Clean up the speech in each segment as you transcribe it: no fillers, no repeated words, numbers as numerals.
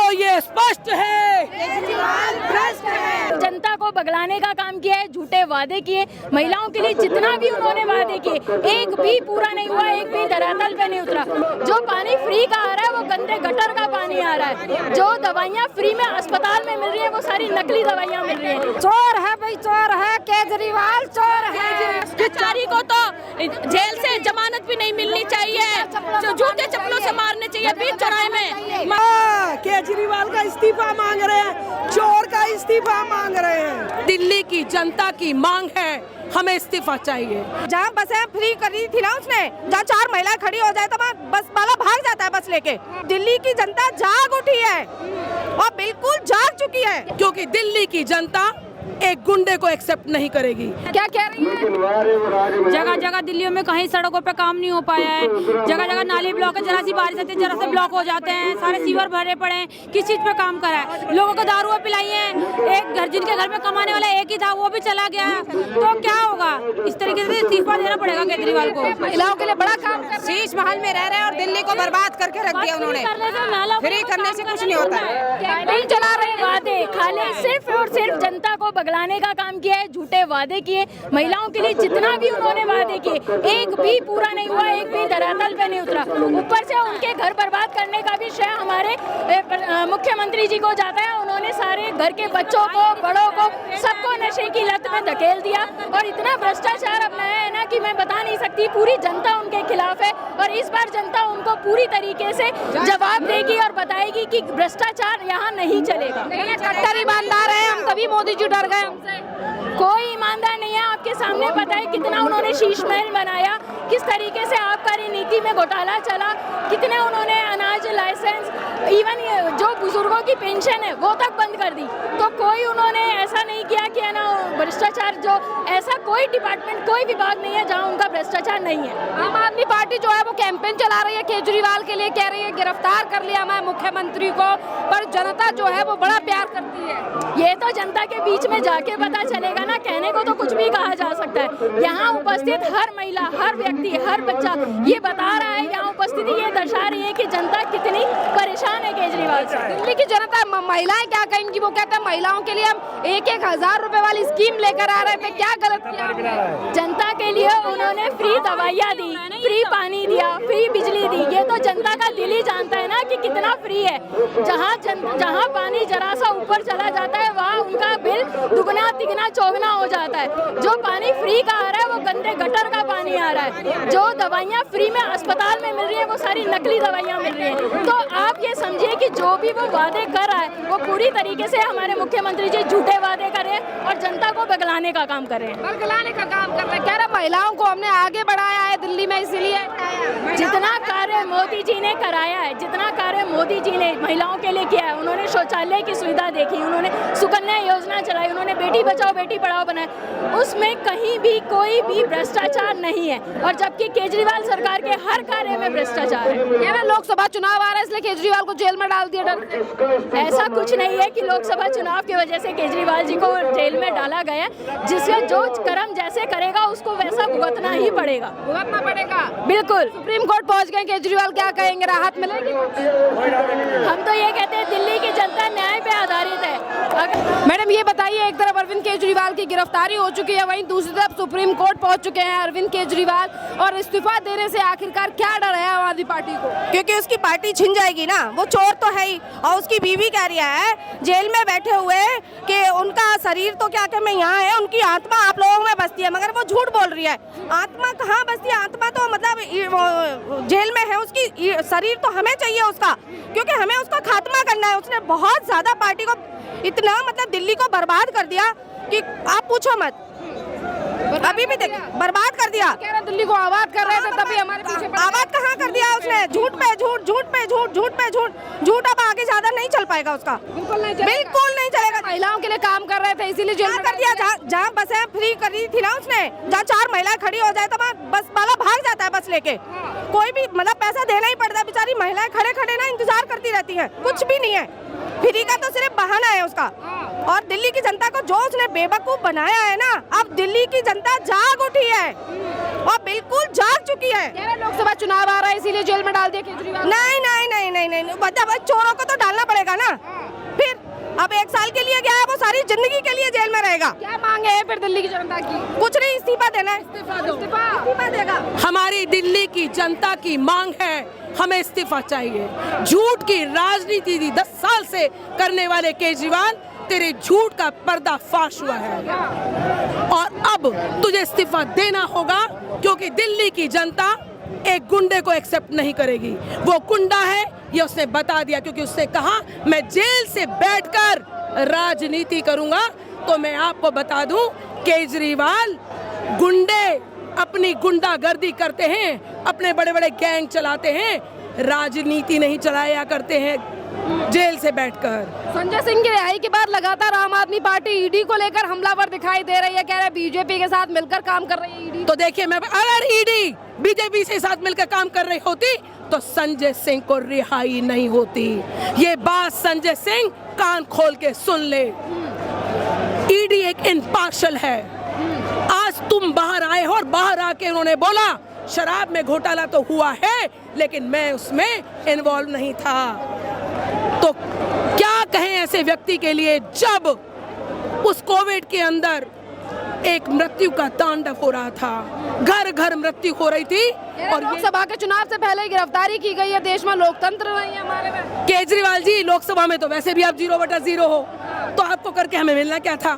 तो ये स्पष्ट है, भ्रष्ट है। जनता को बगलाने का काम किया है, झूठे वादे किए, महिलाओं के लिए जितना भी उन्होंने वादे किए एक भी पूरा नहीं हुआ, एक भी धरातल पे नहीं उतरा। जो पानी फ्री का आ रहा है वो गंदे गटर का पानी आ रहा है। जो दवाइयाँ फ्री में अस्पताल में मिल रही है वो सारी नकली दवाइयाँ मिल रही है। चोर है भाई, चोर है केजरीवाल, चोर है। बेचारी को तो जेल से जमानत भी नहीं मिलनी चाहिए, जो जूते चप्पलों से मारने चाहिए बीच चौराहे में। केजरीवाल का इस्तीफा मांग रहे हैं, चोर का इस्तीफा मांग रहे हैं। दिल्ली की जनता की मांग है, हमें इस्तीफा चाहिए। जहाँ बसें फ्री करी थी ना उसने, जहाँ 4 महिलाएं खड़ी हो जाए तो बस वाला भाग जाता है बस लेके। दिल्ली की जनता जाग उठी है और बिल्कुल जाग चुकी है, क्योंकि दिल्ली की जनता एक गुंडे को एक्सेप्ट नहीं करेगी। क्या कह रही है? जगह जगह दिल्ली में कहीं सड़कों पे काम नहीं हो पाया है, जगह जगह नाली ब्लॉक है, जरा सी बारिश आती है जरा से ब्लॉक हो जाते हैं, सारे सीवर भरे पड़े हैं। किस चीज पे काम करा है? लोगों को दारू पिलाई है, एक घर जिनके घर में कमाने वाला एक ही था वो भी चला गया, तो क्या होगा? इस तरीके से इस्तीफा देना पड़ेगा केजरीवाल को। महिलाओं के लिए बड़ा काम कर शीश महल में रह रहे हैं और दिल्ली को बर्बाद करके रख दिया उन्होंने। फ्री करने से कुछ नहीं होता है, नहीं चला रहे वादे, खाली सिर्फ और सिर्फ जनता को बगलाने का काम किया है, झूठे वादे किए, महिलाओं के लिए जितना भी उन्होंने वादे किए एक भी पूरा नहीं हुआ, एक भी धरातल पे नहीं उतरा। ऊपर से उनके घर बर्बाद करने का भी श्रेय हमारे मुख्यमंत्री जी को जाता है। उन्होंने सारे घर के बच्चों को, बड़ों को, सबको नशे की लत में धकेल दिया और इतना भ्रष्टाचार अपनाया है ना कि मैं बता नहीं सकती। पूरी जनता उनके खिलाफ है और इस बार जनता उनको पूरी तरीके से जवाब देगी और बताएगी कि भ्रष्टाचार यहाँ नहीं चलेगा। कट्टर ईमानदार है हम, तभी मोदी जी डर गए हमसे। कोई ईमानदार नहीं है। आपके सामने पता है कितना उन्होंने शीश महल बनाया, किस तरीके से आबकारी नीति में घोटाला चला, कितने उन्होंने अनाज लाइसेंस, इवन जो बुजुर्गों की पेंशन है वो तक बंद कर दी। तो कोई उन्होंने ऐसा नहीं किया कि है ना भ्रष्टाचार, जो ऐसा कोई डिपार्टमेंट, कोई विभाग नहीं है जहाँ उनका भ्रष्टाचार नहीं है। आम आदमी पार्टी जो है वो कैंपेन चला रही है केजरीवाल के लिए, कह रही है गिरफ्तार कर लिया हमारे मुख्यमंत्री को, पर जनता जो है वो बड़ा प्यार करती है। ये तो जनता के बीच में जाके पता चलेगा ना, कहने को तो कुछ भी कहा जा सकता है। यहाँ उपस्थित हर महिला, हर व्यक्ति, हर बच्चा ये बता रहा है, यहाँ उपस्थिति ये दर्शा रही है कि जनता कितनी परेशान है केजरीवाल से। दिल्ली की जनता, महिलाएं क्या कहेंगी? वो कहते हैं महिलाओं के लिए हम 1,000 रुपए वाली स्कीम लेकर आ रहे थे, क्या गलत किया? जनता के लिए उन्होंने फ्री दवाइयाँ दी, फ्री पानी दिया, फ्री बिजली दी। ये तो जनता का दिल ही जानता है ना कि कितना फ्री है। जहाँ पानी जरा सा ऊपर चला जाता है वहाँ उनका बिल दुगना तिगना चौगना हो जाता है। जो पानी फ्री का आ रहा है वो गंदे गटर का पानी आ रहा है। जो दवाइयाँ फ्री में अस्पताल में मिल रही है वो सारी नकली दवाइयाँ मिल रही हैं। तो आप ये समझिए कि जो भी वो वादे कर रहा है वो पूरी तरीके से हमारे मुख्यमंत्री जी झूठे वादे कर रहे हैं और जनता को बगलाने का काम कर रहे हैं। बगलाने का काम कर रहे हैं। कह रहे महिलाओं को हमने आगे बढ़ाया है दिल्ली में, इसीलिए जितना कार्य मोदी जी ने कराया है, जितना कार्य मोदी जी ने महिलाओं के लिए किया है, उन्होंने शौचालय की सुविधा देखी, उन्होंने सुकन्या योजना चलाई, उन्होंने बेटी बचाओ बेटी पढ़ाओ बनाया, उसमें कहीं भी कोई भी भ्रष्टाचार नहीं है। और जबकि केजरीवाल सरकार के हर कार्य में भ्रष्टाचार है। लोकसभा चुनाव आ रहा है इसलिए केजरीवाल को जेल में डाल दिया डर से। ऐसा कुछ नहीं है कि लोकसभा चुनाव की वजह से केजरीवाल जी को जेल में डाला गया, जिसमें जो कर्म जैसे करेगा उसको वैसा भुगतना ही पड़ेगा। भुगतना पड़ेगा, बिल्कुल। सुप्रीम कोर्ट पहुंच गए केजरीवाल, क्या कहेंगे? राहत मिलेगी? हम तो ये कहते हैं दिल्ली की जनता न्याय पे आधारित है। मैडम ये बताइए, एक तरफ अरविंद केजरीवाल की गिरफ्तारी हो चुकी है, वहीं दूसरी तरफ सुप्रीम कोर्ट पहुंच चुके हैं अरविंद केजरीवाल, और इस्तीफा देने से आखिरकार क्या डर है आम आदमी पार्टी को? क्योंकि उसकी पार्टी छिन जाएगी ना, वो चोर तो है ही, और उसकी बीवी कह रही है जेल में बैठे हुए कि उनका शरीर तो क्या कहते हैं यहाँ है, उनकी आत्मा आप लोगों में बसती है, मगर वो झूठ बोल रही है। आत्मा कहाँ बसती है? आत्मा तो मतलब जेल में है, उसकी शरीर तो हमें चाहिए उसका, क्योंकि हमें उसका खात्मा करना है। उसने बहुत ज्यादा पार्टी को इतना मतलब दिल्ली को बर्बाद कर दिया कि आप पूछो मत। अभी भी देख बर्बाद कर दिया। कह रहे दिल्ली को आबाद कर रहे थे, तभी हमारे पीछे आबाद कहाँ कर दिया उसने? झूठ पे झूठ, झूठ पे झूठ, झूठ पे झूठ, झूठ अब आगे ज्यादा नहीं चल पाएगा उसका, बिल्कुल नहीं चलेगा। महिलाओं के लिए काम कर रहे थे इसीलिए जेल कर दिया। जहाँ बसें फ्री करी थी ना उसने, जहाँ 4 महिलाएं खड़ी हो जाए तो बस वाला भाग जाता है बस लेके। कोई भी मतलब पैसा देना ही पड़ता है, बेचारी महिलाएं खड़े खड़े ना इंतजार करती रहती हैं, कुछ भी नहीं है। फ्री का तो सिर्फ बहाना है उसका। और दिल्ली की जनता को जो उसने बेवकूफ बनाया है ना, अब दिल्ली की जनता जाग उठी है और बिल्कुल जाग चुकी है। लोकसभा चुनाव आ रहा है इसीलिए जेल में डाल दिया केजरीवाल। नहीं नहीं नहीं नहीं नहीं, मतलब चोरों को तो डालना पड़ेगा ना। फिर अब 1 साल के लिए गया है, वो सारी जिंदगी के लिए जेल में रहेगा। क्या मांगे है फिर दिल्ली की जनता की? कुछ नहीं, इस्तीफा देना है। इस्तीफा देगा। हमारी दिल्ली की जनता की मांग है, हमें इस्तीफा चाहिए। झूठ की राजनीति 10 साल से करने वाले केजरीवाल, तेरे झूठ का पर्दाफाश हुआ है और अब तुझे इस्तीफा देना होगा, क्योंकि दिल्ली की जनता एक गुंडे को एक्सेप्ट नहीं करेगी। वो गुंडा है ये उसने बता दिया, क्योंकि उसने कहा मैं जेल से बैठकर राजनीति करूंगा। तो मैं आपको बता दूं, केजरीवाल गुंडे अपनी गुंडागर्दी करते हैं, अपने बड़े बड़े गैंग चलाते हैं, राजनीति नहीं चलाया करते हैं जेल से बैठकर। संजय सिंह की रिहाई के बाद लगातार आम आदमी पार्टी ईडी को लेकर हमलावर दिखाई दे रही है, कह रहे हैं बीजेपी के साथ मिलकर काम कर रही है ईडी। तो देखिए, मैं अगर ईडी बीजेपी से साथ मिलकर काम कर रही होती तो संजय सिंह को रिहाई नहीं होती। ये बात संजय सिंह कान खोल के सुन ले। ईडी एक इम्पार्शियल है। आज तुम बाहर आए हो और बाहर आके उन्होंने बोला शराब में घोटाला तो हुआ है, लेकिन मैं उसमें इन्वॉल्व नहीं था। तो क्या कहें ऐसे व्यक्ति के लिए, जब उस कोविड के अंदर एक मृत्यु का तांडव हो रहा था, घर घर मृत्यु हो रही थी। और लोकसभा के चुनाव से पहले गिरफ्तारी की गई है, देश में लोकतंत्र नहीं है हमारे में। केजरीवाल जी, लोकसभा में तो वैसे भी आप 0/0 हो, तो आपको करके हमें मिलना क्या था।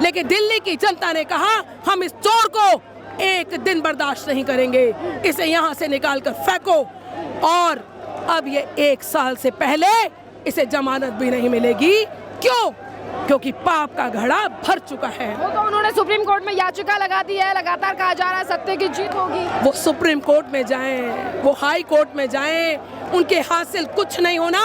लेकिन दिल्ली की जनता ने कहा हम इस चोर को एक दिन बर्दाश्त नहीं करेंगे, इसे यहाँ से निकाल कर फेंको। और अब ये 1 साल से पहले इसे जमानत भी नहीं मिलेगी। क्यों? क्योंकि पाप का घड़ा भर चुका है। वो तो उन्होंने सुप्रीम कोर्ट में याचिका लगा दी है, लगातार कहा जा रहा है सत्य की जीत होगी। वो सुप्रीम कोर्ट में जाएं, वो हाई कोर्ट में जाएं, उनके हाथ से कुछ नहीं होना।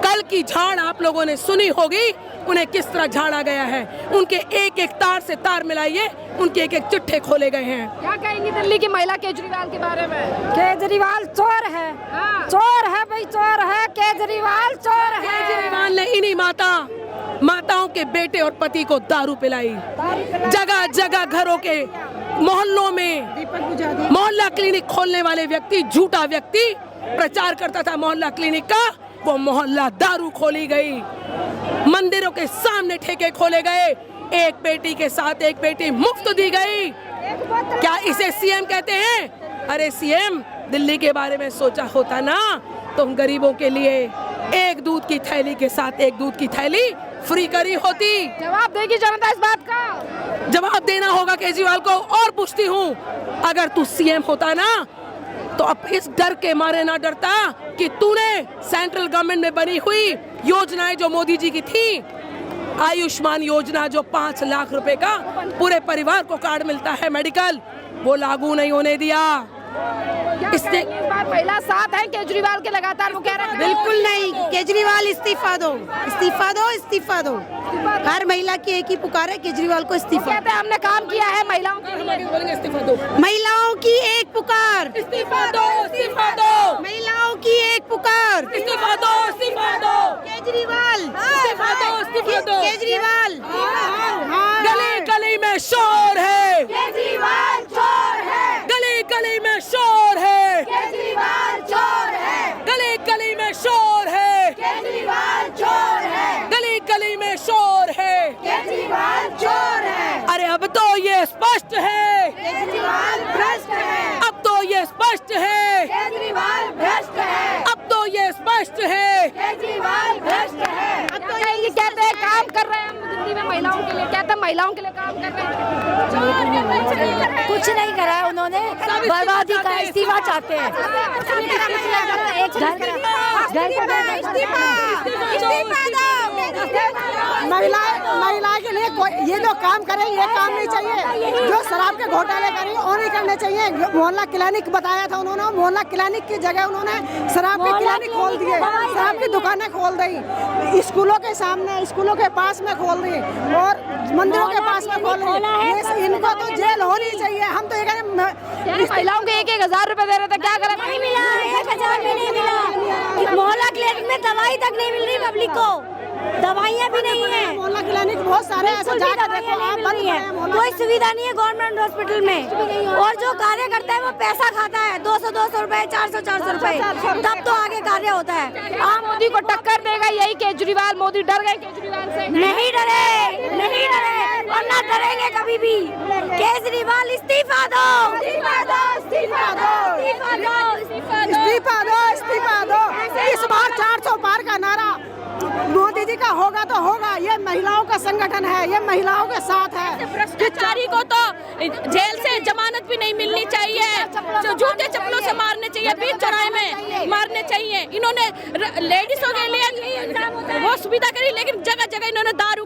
कल की झाड़ आप लोगों ने सुनी होगी, उन्हें किस तरह झाड़ा गया है। उनके एक एक तार से तार मिलाइए, उनके एक एक चिट्ठे खोले गए हैं। क्या कहेंगी दिल्ली की महिला केजरीवाल के बारे में? केजरीवाल चोर है, चोर है भाई, चोर है केजरीवाल, चोर है। केजरीवाल ने इन्हीं माताओं के बेटे और पति को दारू पिलाई। जगह जगह घरों के मोहल्लों में मोहल्ला क्लिनिक खोलने वाले व्यक्ति, झूठा व्यक्ति प्रचार करता था मोहल्ला क्लिनिक का, वो मोहल्ला दारू खोली गई। मंदिरों के सामने ठेके खोले गए, एक बेटी के साथ एक बेटी मुफ्त दी गई। क्या इसे सीएम कहते हैं? अरे सीएम, दिल्ली के बारे में सोचा होता ना, तुम गरीबों के लिए एक दूध की थैली के साथ एक दूध की थैली फ्री करी होती। जवाब देगी जनता इस बात का? जवाब देना होगा केजरीवाल को। और पूछती हूँ, अगर तू सीएम होता ना, तो अब इस डर के मारे ना डरता कि तूने सेंट्रल गवर्नमेंट में बनी हुई योजनाएं जो मोदी जी की थी, आयुष्मान योजना जो 5 लाख रुपए का पूरे परिवार को कार्ड मिलता है मेडिकल, वो लागू नहीं होने दिया। इसने इस बार महिला साथ है केजरीवाल के, लगातार वो कह रहे हैं बिल्कुल नहीं, केजरीवाल इस्तीफा दो, इस्तीफा दो, इस्तीफा दो। हर महिला की एक ही पुकार है, केजरीवाल को इस्तीफा। कहते हैं हमने काम किया है महिलाओं के लिए। इस्तीफा दो, महिलाओं की एक पुकार, इस्तीफा दो, इस्तीफा दो, महिलाओं की एक पुकार, इस्तीफा दो, इस्तीफा दो, केजरीवाल, इस्तीफा दो, इस्तीफा दो। केजरीवाल। गली गली में शोर है, केजरीवाल चोर है, गली गली में शोर है, केजरीवाल चोर है, गली गली में शोर है, केजरीवाल चोर है, गली गली में शोर है। केजरीवाल चोर है, अरे अब तो ये स्पष्ट है, केजरीवाल भ्रष्ट है, अब तो ये स्पष्ट है, केजरीवाल भ्रष्ट है, अब तो ये स्पष्ट है। केजरीवाल भ्रष्ट है। अब तो कहेंगे, कहते हैं काम कर रहे हैं हम दिल्ली में महिलाओं के लिए, कहते हैं महिलाओं के लिए काम कर रहे हैं। कुछ नहीं करा है उन्होंने, बर्बादी का इस्तीफा चाहते हैं। महिला के लिए ये जो काम करे, ये काम नहीं चाहिए। जो शराब के घोटाले करी और नहीं करने चाहिए। मोहल्ला क्लिनिक बताया था उन्होंने, मोहल्ला क्लिनिक की जगह उन्होंने शराब की क्लिनिक खोल दिए, शराब की दुकानें खोल दी, स्कूलों के सामने, स्कूलों के पास में खोल दी और मंदिरों के पास में खोल दी। इनको तो जेल होनी चाहिए। हम तो ये कह रहे हैं महिलाओं को 1,000 रुपए दे रहे थे, क्या करें? नहीं मिला, 1,000 भी नहीं मिला। मोहल्ला क्लिनिक में दवाई तक नहीं मिल रही पब्लिक को, दवाइयाँ भी नहीं है। मोहल्ला क्लिनिक बहुत सारे ऐसे जाकर देखो आप, बंद है, कोई सुविधा नहीं है गवर्नमेंट हॉस्पिटल में। और जो कार्य करता है वो पैसा खाता है, 200 रुपए, 400 रुपए, तब तो आगे कार्य होता है। आप मोदी को टक्कर देगा यही केजरीवाल? मोदी डर गए केजरीवाल से? नहीं डरे, नहीं डरे और ना डरेंगे कभी भी। केजरीवाल इस्तीफा दो, इस्तीफा दो, इस्तीफा दो, इस्तीफा दो, इस्तीफा दो, इस्तीफा दो। इस बार 400 पार का नारा मोदी जी का होगा तो होगा। ये महिलाओं का संगठन है, ये महिलाओं के साथ है। भ्रष्टाचारी को तो जेल से जमानत भी नहीं मिलनी चाहिए, जो जूते चप्पलों से मारने चाहिए, बीच चौराहे में मारने चाहिए। इन्होंने लेडीजों के लिए वो सुविधा करी, लेकिन जगह जगह इन्होंने दारू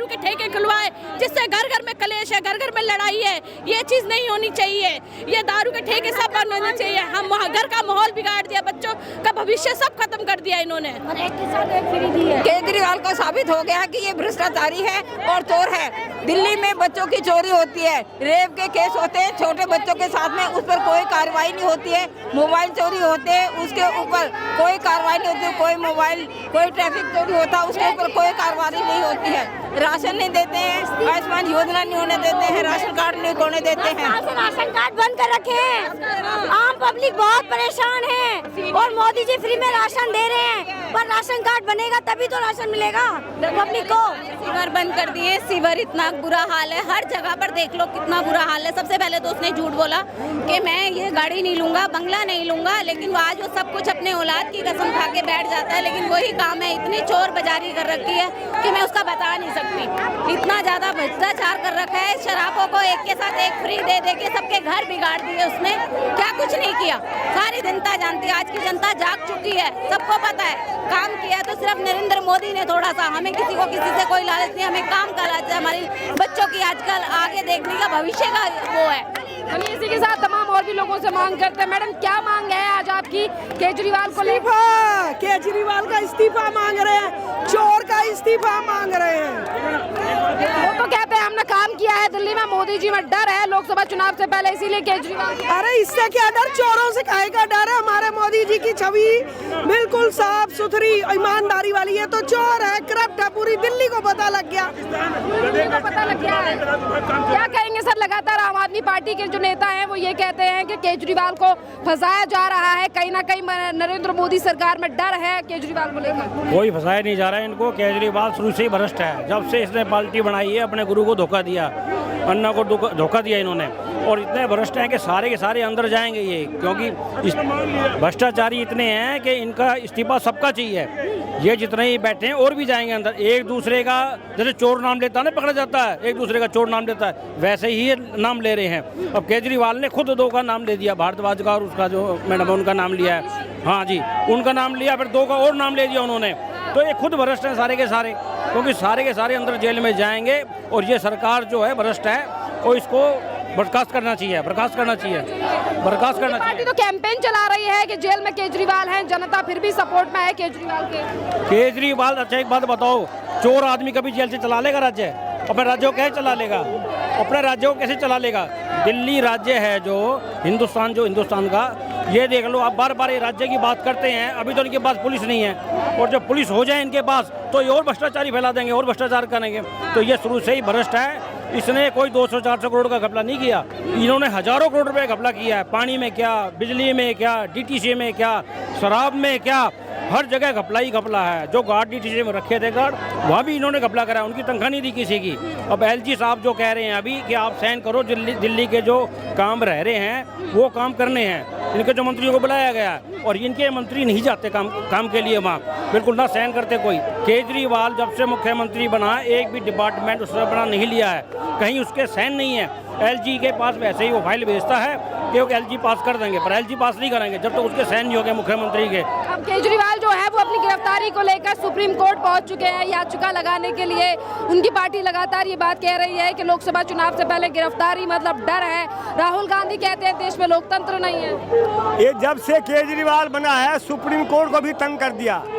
के ठेके खुलवाए, जिससे घर घर में कलेश है, घर घर में लड़ाई है। ये चीज नहीं होनी चाहिए। ये दारू के ठेके सब बंद होने चाहिए। हम घर का माहौल बिगाड़ दिया, बच्चों का भविष्य सब खत्म कर दिया इन्होंने। केजरीवाल को साबित हो गया कि ये भ्रष्टाचारी है और चोर है। दिल्ली में बच्चों की चोरी होती है, रेप के केस होते हैं छोटे बच्चों के साथ में, उस पर कोई कार्रवाई नहीं होती है। मोबाइल चोरी होते हैं, उसके ऊपर कोई कार्रवाई नहीं होती है। कोई ट्रैफिक चोरी होता है, उसके ऊपर कोई कार्रवाई नहीं होती है। राशन नहीं देते हैं, आयुष्मान योजना नहीं होने देते हैं, राशन कार्ड नहीं होने देते हैं। राशन कार्ड बंद कर रखे हैं। आम पब्लिक बहुत परेशान है और मोदी जी फ्री में राशन दे रहे हैं, पर राशन कार्ड बनेगा तभी तो राशन मिलेगा पब्लिक को। सीवर बंद कर दिए, सीवर इतना बुरा हाल है, हर जगह पर देख लो कितना बुरा हाल है। सबसे पहले तो उसने झूठ बोला कि मैं ये गाड़ी नहीं लूंगा, बंगला नहीं लूंगा, लेकिन आज वो सब कुछ अपने औलाद की कसम खा के बैठ जाता है। लेकिन वही काम है, इतनी चोर बाजारी कर रखी है कि मैं उसका बता नहीं सकती। इतना ज्यादा भ्रष्टाचार कर रखा है, शराबों को एक के साथ एक फ्री दे दे के सबके घर बिगाड़ दिए उसने। क्या कुछ नहीं किया, सारी जनता जानती है, आज की जनता जाग चुकी है, सबको पता है। काम किया तो सिर्फ नरेंद्र मोदी ने थोड़ा सा। हमें किसी को किसी से कोई लालच नहीं, हमें काम का लालच है। हमारे बच्चों की आजकल आगे देखने का, भविष्य का वो है। चलिए इसी के साथ तमाम और भी लोगों से मांग करते हैं। मैडम क्या मांग है आज आपकी केजरीवाल को लेकर? केजरीवाल का इस्तीफा मांग रहे हैं, चोर का इस्तीफा मांग रहे हैं। वो तो कहते हैं हमने काम किया है दिल्ली में, मोदी जी में डर है लोकसभा चुनाव से पहले, इसीलिए केजरीवाल। अरे इससे क्या डर, चोरों से काहे का डर है? हमारे मोदी जी की छवि बिल्कुल साफ सुथरी ईमानदारी वाली है, तो चोर है, करप्ट है, पूरी दिल्ली को पता लग गया। पता लग गया है। क्या कहेंगे सर? लगातार आम आदमी पार्टी के जो नेता हैं वो ये कहते हैं कि केजरीवाल को फंसाया जा रहा है, कहीं ना कहीं नरेंद्र मोदी सरकार में डर है केजरीवाल को लेकर। कोई फंसाया नहीं जा रहा है इनको। केजरीवाल शुरू से ही भ्रष्ट है, जब से इसने पार्टी बनाई है अपने गुरु को धोखा दिया, अन्ना को धोखा दिया इन्होंने। और इतने भ्रष्ट हैं कि सारे के सारे अंदर जाएंगे ये, क्योंकि भ्रष्टाचारी इतने हैं कि इनका इस्तीफा सबका चाहिए। ये जितने ही बैठे हैं और भी जाएंगे अंदर। एक दूसरे का जैसे चोर नाम लेता है ना, पकड़ा जाता है, एक दूसरे का चोर नाम लेता है, वैसे ही ये नाम ले रहे हैं। अब केजरीवाल ने खुद 2 का नाम ले दिया, भारद्वाज का और उसका जो मैडम उनका नाम लिया है, हाँ जी उनका नाम लिया, फिर 2 का और नाम ले दिया उन्होंने। तो ये खुद भ्रष्ट हैं सारे के सारे, क्योंकि सारे के सारे अंदर जेल में जाएंगे। और ये सरकार जो है भ्रष्ट है, और इसको बर्खास्त करना चाहिए, बर्खास्त करना चाहिए, बर्खास्त करना चाहिए। पार्टी तो कैंपेन चला रही है कि जेल में केजरीवाल हैं, जनता फिर भी सपोर्ट में है केजरीवाल के। केजरीवाल, अच्छा एक बात बताओ, चोर आदमी कभी जेल से चला लेगा राज्य? अपने राज्यों को कैसे चला लेगा? अपने राज्यों को कैसे चला लेगा? दिल्ली राज्य है जो हिंदुस्तान का, ये देख लो। आप बार बार ये राज्य की बात करते हैं, अभी तो इनके पास पुलिस नहीं है, और जब पुलिस हो जाए इनके पास तो ये और भ्रष्टाचारी फैला देंगे, और भ्रष्टाचार करेंगे। तो ये शुरू से ही भ्रष्ट है। इसने कोई 200-400 करोड़ का घपला नहीं किया, इन्होंने हजारों करोड़ रुपए घपला किया है। पानी में क्या, बिजली में क्या, डीटीसी में क्या, शराब में क्या, हर जगह घपला ही घपला है। जो गार्ड डीटीसी में रखे थे गार्ड, वहाँ भी इन्होंने घपला करा, उनकी तनख्वाह नहीं दी किसी की। अब एलजी साहब जो कह रहे हैं अभी कि आप साइन करो, दिल्ली के जो काम रह रहे हैं वो काम करने हैं। इनके जो मंत्रियों को बुलाया गया, और इनके मंत्री नहीं जाते काम के लिए वहाँ, बिल्कुल ना साइन करते कोई। केजरीवाल जब से मुख्यमंत्री बना, एक भी डिपार्टमेंट उसने बना नहीं लिया है, कहीं उसके साइन नहीं है। LG के पास वैसे ही वो फाइल भेजता है कि वो LG पास कर देंगे, पर LG पास नहीं करेंगे जब तक उसके साइन नहीं हो गए मुख्यमंत्री के। अब केजरीवाल जो है वो अपनी गिरफ्तारी को लेकर सुप्रीम कोर्ट पहुंच चुके हैं याचिका लगाने के लिए। उनकी पार्टी लगातार ये बात कह रही है कि लोकसभा चुनाव से पहले गिरफ्तारी मतलब डर है। राहुल गांधी कहते हैं देश में लोकतंत्र नहीं है। ये जब से केजरीवाल बना है सुप्रीम कोर्ट को भी तंग कर दिया।